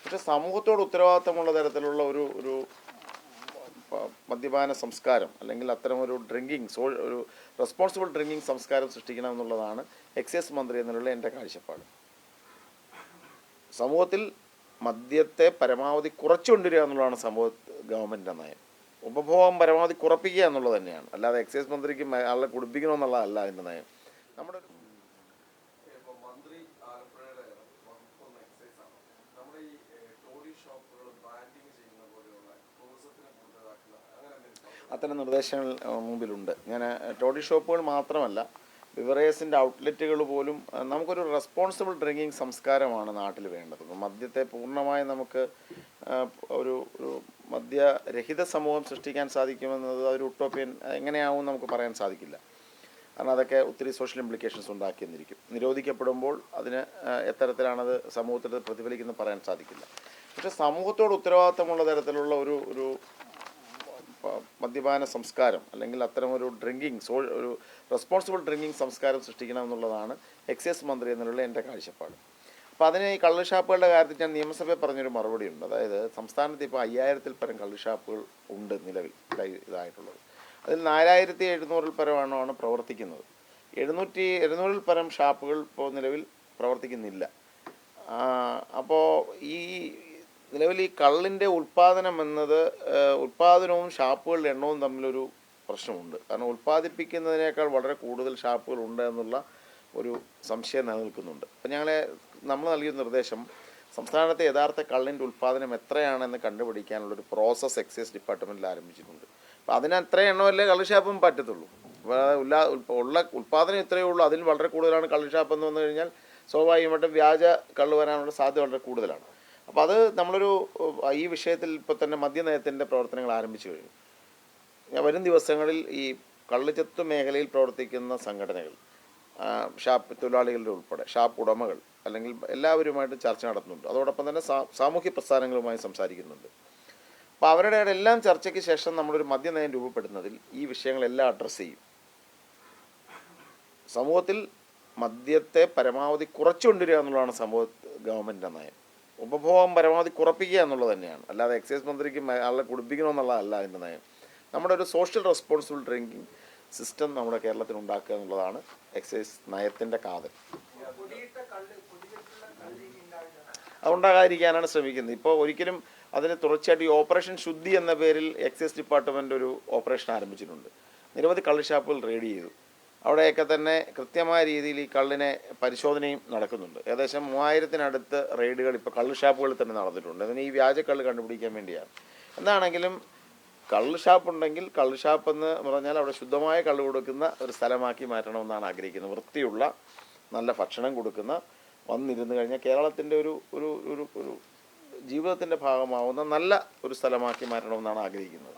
പക്ഷെ സമൂഹത്തോട് ഉത്തരവാദിത്തമുള്ള തരത്തിലുള്ള ഒരു ഒരു മദ്യപാന സംസ്കാരം അല്ലെങ്കിൽ അത്തരമൊരു ഒരു റെസ്പോൺസിബിൾ ഡ്രിങ്കിങ് സംസ്കാരം സൃഷ്ടിക്കണം എന്നുള്ളതാണ് എക്സൈസ് മന്ത്രി എന്നുള്ള എൻ്റെ കാഴ്ചപ്പാട്. സമൂഹത്തിൽ മദ്യത്തെ പരമാവധി കുറച്ചുകൊണ്ടുവരിക എന്നുള്ളതാണ് ഗവൺമെൻറ്റിൻ്റെ നയം. ഉപഭോഗം പരമാവധി കുറപ്പിക്കുക എന്നുള്ളത് തന്നെയാണ്, അല്ലാതെ എക്സൈസ് മന്ത്രിക്ക് ആളെ കുടിപ്പിക്കണമെന്നുള്ളതല്ല എൻ്റെ നയം. നമ്മുടെ അത്തരം നിർദ്ദേശങ്ങൾ മുമ്പിലുണ്ട്. ഞാൻ ടോഡി ഷോപ്പുകൾ മാത്രമല്ല, ബിവറേജസിൻ്റെ ഔട്ട്ലെറ്റുകൾ പോലും നമുക്കൊരു റെസ്പോൺസിബിൾ ഡ്രിങ്കിങ് സംസ്കാരമാണ് നാട്ടിൽ വേണ്ടത്. മദ്യത്തെ പൂർണ്ണമായി നമുക്ക് ഒരു മദ്യരഹിത സമൂഹം സൃഷ്ടിക്കാൻ സാധിക്കുമെന്നത് ഒരു ഉട്ടോപ്യൻ എങ്ങനെയാവും നമുക്ക് പറയാൻ സാധിക്കില്ല. കാരണം അതൊക്കെ ഒത്തിരി സോഷ്യൽ ഇംപ്ലിക്കേഷൻസ് ഉണ്ടാക്കിയെന്നിരിക്കും. നിരോധിക്കപ്പെടുമ്പോൾ അതിന് എത്തരത്തിലാണത് സമൂഹത്തിൽ പ്രതിഫലിക്കുന്നത് പറയാൻ സാധിക്കില്ല. പക്ഷേ സമൂഹത്തോട് ഉത്തരവാദിത്തമുള്ള തരത്തിലുള്ള ഒരു മദ്യപാന സംസ്കാരം അല്ലെങ്കിൽ അത്തരമൊരു ഒരു റെസ്പോൺസിബിൾ ഡ്രിങ്കിങ് സംസ്കാരം സൃഷ്ടിക്കണം എന്നുള്ളതാണ് എക്സൈസ് മന്ത്രി എന്നുള്ള എൻ്റെ കാഴ്ചപ്പാട്. അപ്പോൾ അതിന് ഈ കള്ളുഷാപ്പുകളുടെ കാര്യത്തിൽ ഞാൻ നിയമസഭയിൽ പറഞ്ഞൊരു മറുപടി ഉണ്ട്. അതായത് സംസ്ഥാനത്ത് ഇപ്പോൾ 5000-ൽ പരം കള്ളുഷാപ്പുകൾ ഉണ്ട് നിലവിൽ ഇതായിട്ടുള്ളത്. അതിൽ 4700-ൽ പരമാണ് പ്രവർത്തിക്കുന്നത്. 700-ൽ പരം ഷാപ്പുകൾ ഇപ്പോൾ നിലവിൽ പ്രവർത്തിക്കുന്നില്ല. അപ്പോൾ ഈ നിലവിൽ ഈ കള്ളിൻ്റെ ഉൽപ്പാദനം എന്നത് ഉൽപ്പാദനവും ഷാപ്പുകളുടെ എണ്ണവും തമ്മിലൊരു പ്രശ്നമുണ്ട്. കാരണം ഉൽപ്പാദിപ്പിക്കുന്നതിനേക്കാൾ വളരെ കൂടുതൽ ഷാപ്പുകൾ ഉണ്ട് എന്നുള്ള ഒരു സംശയം നിലനിൽക്കുന്നുണ്ട്. അപ്പം നമ്മൾ നൽകിയ നിർദ്ദേശം സംസ്ഥാനത്തെ യഥാർത്ഥ കള്ളിൻ്റെ ഉൽപ്പാദനം എത്രയാണെന്ന് കണ്ടുപിടിക്കാനുള്ളൊരു പ്രോസസ്സ് എക്സൈസ് ഡിപ്പാർട്ട്മെൻറ്റിൽ ആരംഭിച്ചിട്ടുണ്ട്. അപ്പോൾ അതിന് അത്ര എണ്ണമല്ലേ കള്ളുഷാപ്പും പറ്റത്തുള്ളൂ. ഉള്ള ഉൽപ്പാദനം ഇത്രയേ ഉള്ളൂ, അതിൽ വളരെ കൂടുതലാണ് കള്ളുഷാപ്പ് എന്ന് വന്നു കഴിഞ്ഞാൽ സ്വാഭാവികമായിട്ടും വ്യാജ കള്ള് വരാനുള്ള സാധ്യത വളരെ കൂടുതലാണ്. അപ്പോൾ അത് ഈ വിഷയത്തിൽ ഇപ്പോൾ തന്നെ മദ്യനയത്തിൻ്റെ പ്രവർത്തനങ്ങൾ ആരംഭിച്ചു കഴിഞ്ഞു. വരും ദിവസങ്ങളിൽ ഈ കള്ളുചെത്ത് മേഖലയിൽ പ്രവർത്തിക്കുന്ന സംഘടനകൾ, ഷാപ്പ് തൊഴിലാളികളുടെ ഉൾപ്പെടെ ഷാപ്പ് ഉടമകൾ അല്ലെങ്കിൽ എല്ലാവരുമായിട്ട് ചർച്ച നടത്തുന്നുണ്ട്. അതോടൊപ്പം തന്നെ സാമൂഹ്യ പ്രസ്ഥാനങ്ങളുമായി സംസാരിക്കുന്നുണ്ട്. അപ്പോൾ അവരുടെ എല്ലാം ചർച്ചയ്ക്ക് ശേഷം നമ്മളൊരു മദ്യനയം രൂപപ്പെടുന്നതിൽ ഈ വിഷയങ്ങളെല്ലാം അഡ്രസ്സ് ചെയ്യും. സമൂഹത്തിൽ മദ്യത്തെ പരമാവധി കുറച്ചുകൊണ്ടുവരിക എന്നുള്ളതാണ് ഗവൺമെൻറ്റിൻ്റെ നയം. ഉപഭോഗം പരമാവധി കുറപ്പിക്കുക എന്നുള്ളത് തന്നെയാണ്, അല്ലാതെ എക്സൈസ് മന്ത്രിക്ക് ആളെ കുടിപ്പിക്കണമെന്നുള്ളതല്ല അതിൻ്റെ നയം. നമ്മുടെ ഒരു സോഷ്യൽ റെസ്പോൺസിബിൾ ഡ്രിങ്കിങ് സിസ്റ്റം നമ്മുടെ കേരളത്തിൽ ഉണ്ടാക്കുക എന്നുള്ളതാണ് എക്സൈസ് നയത്തിൻ്റെ കാതൽ. അതുണ്ടാകാതിരിക്കാനാണ് ശ്രമിക്കുന്നത്. ഇപ്പോൾ ഒരിക്കലും അതിന് തുടർച്ചയായിട്ട് ഈ ഓപ്പറേഷൻ ശുദ്ധി എന്ന പേരിൽ എക്സൈസ് ഡിപ്പാർട്ട്മെൻറ്റ് ഒരു ഓപ്പറേഷൻ ആരംഭിച്ചിട്ടുണ്ട്. നിരവധി കള്ളുഷാപ്പുകൾ റെയ്ഡ് ചെയ്തു. അവിടെയൊക്കെ തന്നെ കൃത്യമായ രീതിയിൽ ഈ കള്ളിനെ പരിശോധനയും നടക്കുന്നുണ്ട്. ഏകദേശം 3000-നടുത്ത് റെയ്ഡുകൾ ഇപ്പോൾ കള്ളുഷാപ്പുകളിൽ തന്നെ നടന്നിട്ടുണ്ട്. അതിന് ഈ വ്യാജ കള്ള് കണ്ടുപിടിക്കാൻ വേണ്ടിയാണ്. എന്താണെങ്കിലും കള്ളുഷാപ്പ് ഉണ്ടെങ്കിൽ കള്ളുഷാപ്പ് എന്ന് പറഞ്ഞാൽ അവിടെ ശുദ്ധമായ കള്ള് കൊടുക്കുന്ന ഒരു സ്ഥലമാക്കി മാറ്റണമെന്നാണ് ആഗ്രഹിക്കുന്നത്. വൃത്തിയുള്ള നല്ല ഭക്ഷണം കൊടുക്കുന്ന, വന്നിരുന്നു കഴിഞ്ഞാൽ കേരളത്തിൻ്റെ ഒരു ജീവിതത്തിൻ്റെ ഭാഗമാവുന്ന നല്ല ഒരു സ്ഥലമാക്കി മാറ്റണമെന്നാണ് ആഗ്രഹിക്കുന്നത്.